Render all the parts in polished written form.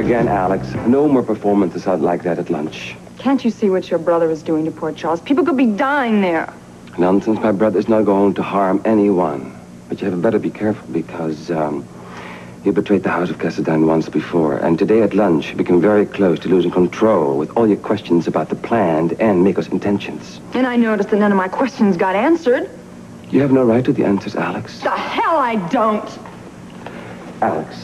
Again, Alex, no more performances out like that at lunch. Can't you see what your brother is doing to poor Charles? People could be dying there. Nonsense, my brother's not going to harm anyone. But you had better be careful because, you betrayed the House of Cassadine once before, and today at lunch you became very close to losing control with all your questions about the plan and Mikkos' intentions. And I noticed that none of my questions got answered. You have no right to the answers, Alex. The hell I don't! Alex,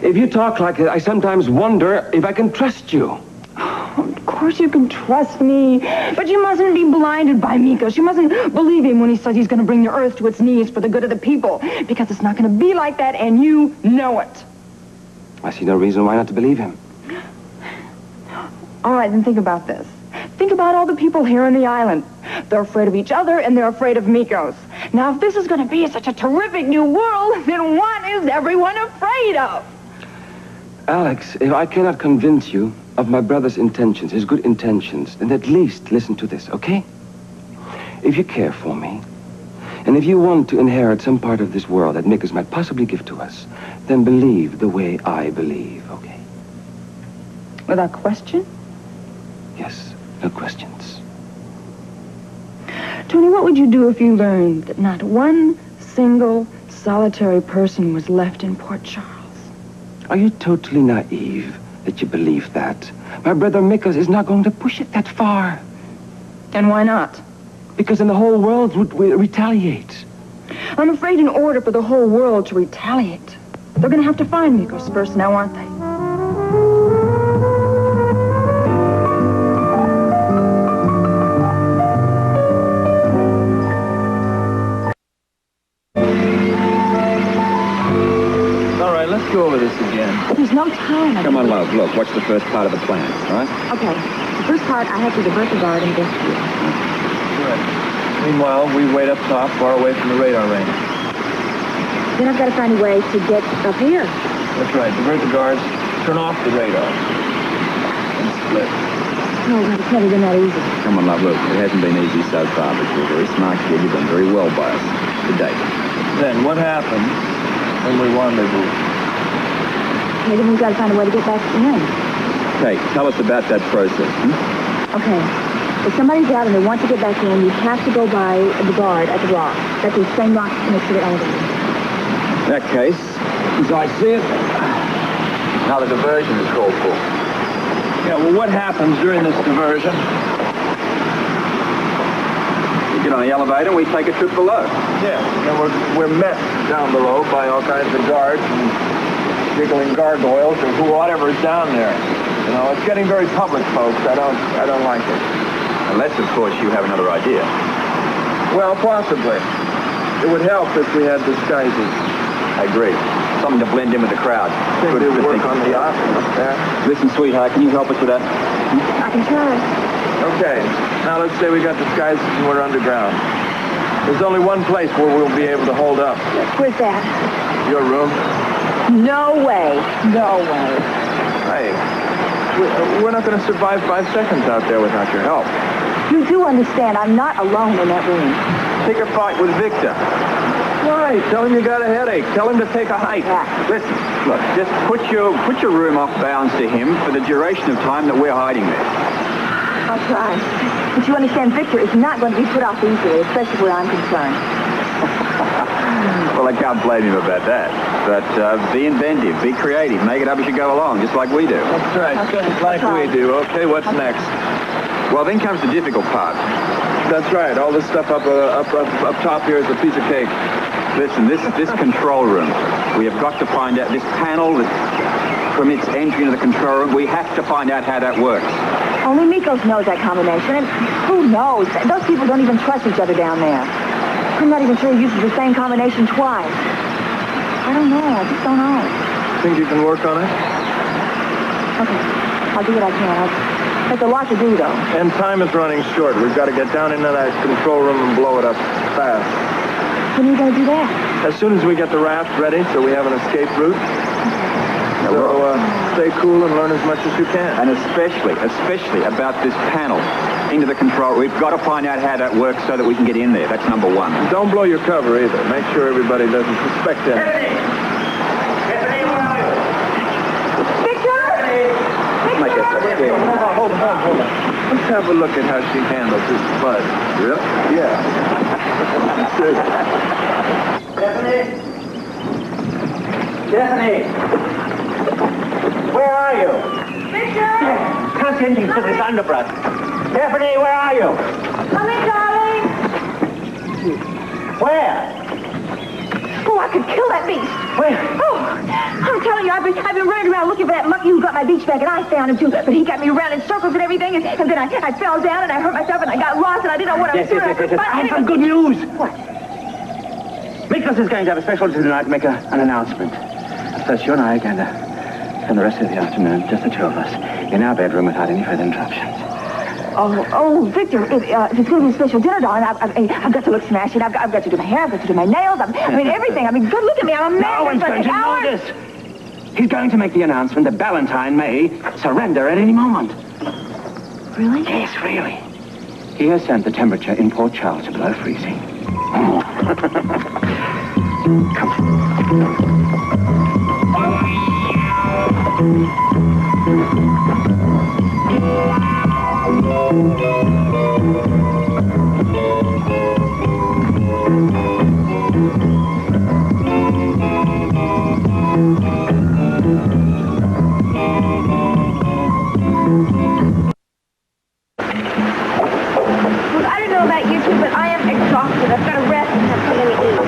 if you talk like that, I sometimes wonder if I can trust you. Of course you can trust me, but you mustn't be blinded by Mikkos. You mustn't believe him when he says he's going to bring the earth to its knees for the good of the people, because it's not going to be like that, and you know it. I see no reason why not to believe him. All right, then think about this. Think about all the people here on the island. They're afraid of each other, and they're afraid of Mikkos. Now, if this is going to be such a terrific new world, then what is everyone afraid of? Alex, if I cannot convince you of my brother's intentions, his good intentions, then at least listen to this, okay? If you care for me, and if you want to inherit some part of this world that Mikkos might possibly give to us, then believe the way I believe, okay? Without question? Yes, no questions. Tony, what would you do if you learned that not one single solitary person was left in Port Charles? Are you totally naive that you believe that? My brother Mikkos is not going to push it that far. And why not? Because then the whole world would retaliate. I'm afraid in order for the whole world to retaliate, they're going to have to find Mikkos first now, aren't they? Let's go over this again. There's no time. Come on, love. Look, what's the first part of the plan, all right? Okay. The first part, I have to divert the guard and investigate. Good. Meanwhile, we wait up top, far away from the radar range. Then I've got to find a way to get up here. That's right. Divert the guards, turn off the radar, and split. No, it's never been that easy. Come on, love. Look, it hasn't been easy so far, but you're a very smart kid. You've done very well by us to date. Then what happens when we rendezvous? Okay, then we've got to find a way to get back in. Okay, tell us about that process. Okay. If somebody's out and they want to get back in, you have to go by the guard at the rock. That's the same rock next to the elevator. In that case, as I see it, now the diversion is called for. Yeah, well, what happens during this diversion? We get on the elevator and we take a trip below. Yeah, and we're met down below by all kinds of guards and giggling gargoyles or whatever is down there. You know, it's getting very public, folks. I don't like it. Unless, of course, you have another idea. Well, possibly. It would help if we had disguises. I agree. Something to blend in with the crowd. I think it would work on the yacht. Yeah. Listen, sweetheart, can you help us with that? I can try. Okay. Now, let's say we got disguises and we're underground. There's only one place where we'll be able to hold up. Where's that? Your room? No way. No way. Hey, we're not going to survive 5 seconds out there without your help. You do understand I'm not alone in that room. Pick a fight with Victor. Why? Tell him you got a headache. Tell him to take a hike. Yeah. Listen, look, just put your room off bounds to him for the duration of time that we're hiding there. I'll try. But you understand, Victor is not going to be put off easily, especially where I'm concerned. Well, I can't blame him about that. But be inventive, be creative, make it up as you go along, just like we do. That's right, Okay. just like we do. Okay, what's next? Well, then comes the difficult part. That's right. All this stuff up top here is a piece of cake. Listen, this control room, we have got to find out, this panel that permits entry into the control room, we have to find out how that works. Only Mikkos knows that combination, and who knows? Those people don't even trust each other down there. I'm not even sure he uses the same combination twice. I don't know. I just don't know. Think you can work on it? Okay. I'll do what I can. There's a lot to do, though. And time is running short. We've got to get down into that control room and blow it up fast. When are you going to do that? As soon as we get the raft ready so we have an escape route. So stay cool and learn as much as you can. And especially about this panel into the control. We've got to find out how that works so that we can get in there. That's number one. And don't blow your cover either. Make sure everybody doesn't suspect anything. Tiffany, have a look at how she handles this bud. Yep. Yeah. Tiffany? Tiffany? Where are you? Victor! Constantine for this underbrush. Tiffany, where are you? Coming, darling! Where? Oh, I could kill that beast. Where? Oh, I'm telling you, I've been running around looking for that monkey who got my beach bag, and I found him too. But he got me around in circles and everything, and then I fell down and I hurt myself and I got lost and I didn't know what I was doing. Yes. I have some good news. What? Mikkos is going to have a special dinner tonight to make an announcement. First, you and I are going to spend the rest of the afternoon, just the two of us, in our bedroom without any further interruptions. Oh, Victor, if it's going to be a special dinner, darling, I've got to look smashing. I've got to do my hair, I've got to do my nails. I mean, everything. I mean, good look at me. I'm a man. No one's going to notice. He's going to make the announcement that Valentine may surrender at any moment. Really? Yes, really. He has sent the temperature in Port Charles to below freezing. Come on. Look, I don't know about you two, but I am exhausted. I've got to rest and have something to eat.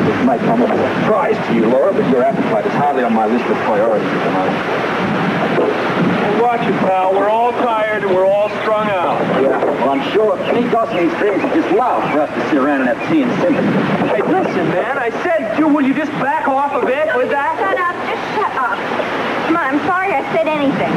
This might come as a surprise to you, Laura, but your appetite is hardly on my list of priorities at the moment. Well, watch it, pal. We're all tired and we're all strung out. Yeah, well, I'm sure Mikkos and his friends would just love for us to sit around and have tea and sympathy. Hey, listen, man. I said, will you just back off a bit with that? Shut up. Just shut up. Come on, I'm sorry I said anything.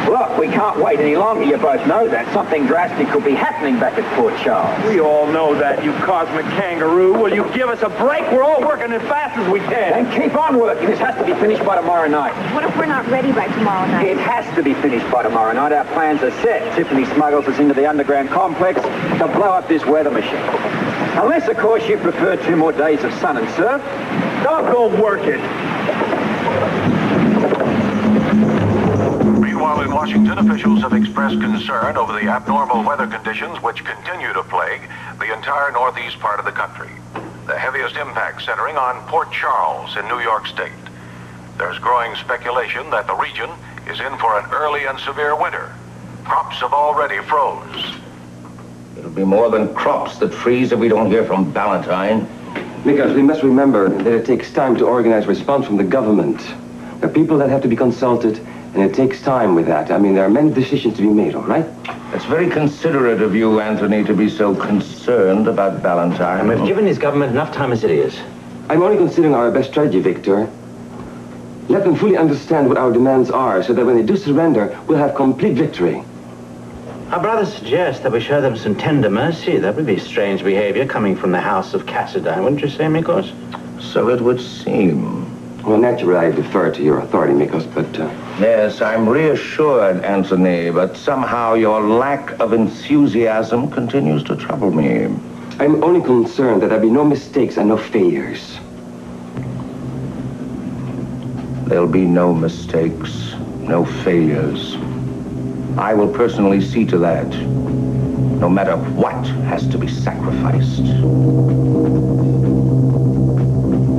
Look, we can't wait any longer. You both know that. Something drastic could be happening back at Port Charles. We all know that, you cosmic kangaroo. Will you give us a break? We're all working as fast as we can. Then keep on working. This has to be finished by tomorrow night. What if we're not ready by tomorrow night? It has to be finished by tomorrow night. Our plans are set. Tiffany smuggles us into the underground complex to blow up this weather machine. Unless, of course, you prefer 2 more days of sun and surf. Don't go work it. Meanwhile, in Washington, officials have expressed concern over the abnormal weather conditions which continue to plague the entire northeast part of the country. The heaviest impact centering on Port Charles in New York State. There's growing speculation that the region is in for an early and severe winter. Crops have already froze. It'll be more than crops that freeze if we don't hear from Valentine. Because we must remember that it takes time to organize response from the government. There are people that have to be consulted, and it takes time with that. I mean, there are many decisions to be made, all right? It's very considerate of you, Anthony, to be so concerned about Valentine. And we've given his government enough time as it is. I'm only considering our best strategy, Victor. Let them fully understand what our demands are, so that when they do surrender, we'll have complete victory. Our brothers suggest that we show them some tender mercy. That would be strange behavior coming from the house of Cassadine, wouldn't you say, Mikkos? So it would seem. Well, naturally, I defer to your authority, Mikkos, but... Yes, I'm reassured, Anthony, but somehow your lack of enthusiasm continues to trouble me. I'm only concerned that there be no mistakes and no failures. There'll be no mistakes, no failures. I will personally see to that, no matter what has to be sacrificed.